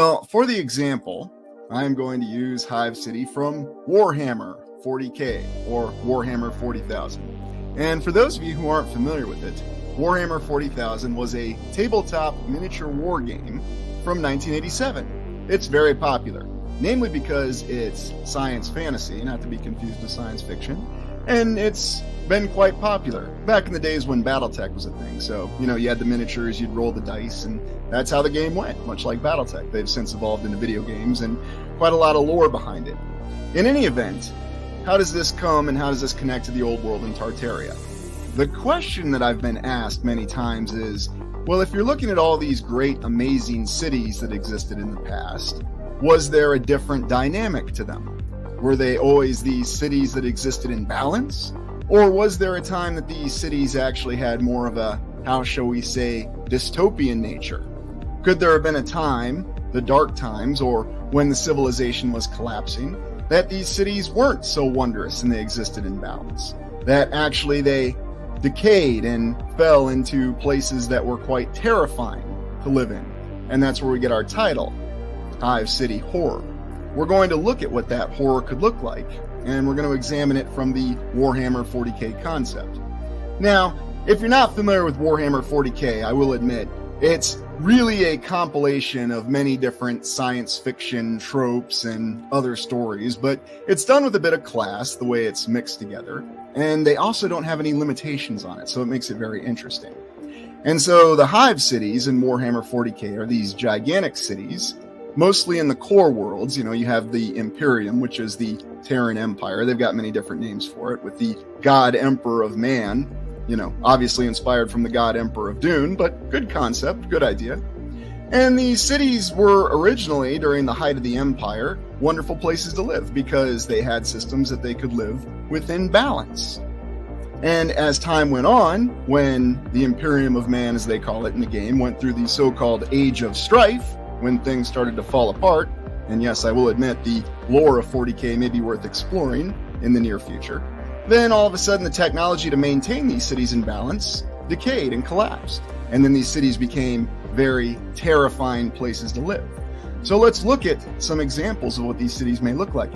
Well, for the example, I'm going to use Hive City from Warhammer 40K or Warhammer 40,000. And for those of you who aren't familiar with it, Warhammer 40,000 was a tabletop miniature war game from 1987. It's very popular, namely because it's science fantasy, not to be confused with science fiction, and it's been quite popular back in the days when Battletech was a thing. So, you had the miniatures, you'd roll the dice, and that's how the game went, much like Battletech. They've since evolved into video games and quite a lot of lore behind it. In any event, how does this come and how does this connect to the old world in Tartaria? The question that I've been asked many times is, well, if you're looking at all these great, amazing cities that existed in the past, was there a different dynamic to them? Were they always these cities that existed in balance? Or was there a time that these cities actually had more of a, how shall we say, dystopian nature? Could there have been a time, the dark times, or when the civilization was collapsing, that these cities weren't so wondrous and they existed in balance? That actually they decayed and fell into places that were quite terrifying to live in. And that's where we get our title, Hive City Horror. We're going to look at what that horror could look like, and we're going to examine it from the Warhammer 40K concept. Now, if you're not familiar with Warhammer 40K, I will admit, it's really a compilation of many different science fiction tropes and other stories, but it's done with a bit of class, the way it's mixed together, and they also don't have any limitations on it, so it makes it very interesting. And so the Hive Cities in Warhammer 40K are these gigantic cities, mostly in the core worlds. You have the Imperium, which is the Terran Empire. They've got many different names for it, with the God Emperor of Man, obviously inspired from the God Emperor of Dune, but good concept, good idea. And these cities were originally, during the height of the Empire, wonderful places to live because they had systems that they could live within balance. And as time went on, when the Imperium of Man, as they call it in the game, went through the so-called Age of Strife, when things started to fall apart, and yes, I will admit the lore of 40K may be worth exploring in the near future, then all of a sudden the technology to maintain these cities in balance decayed and collapsed. And then these cities became very terrifying places to live. So let's look at some examples of what these cities may look like.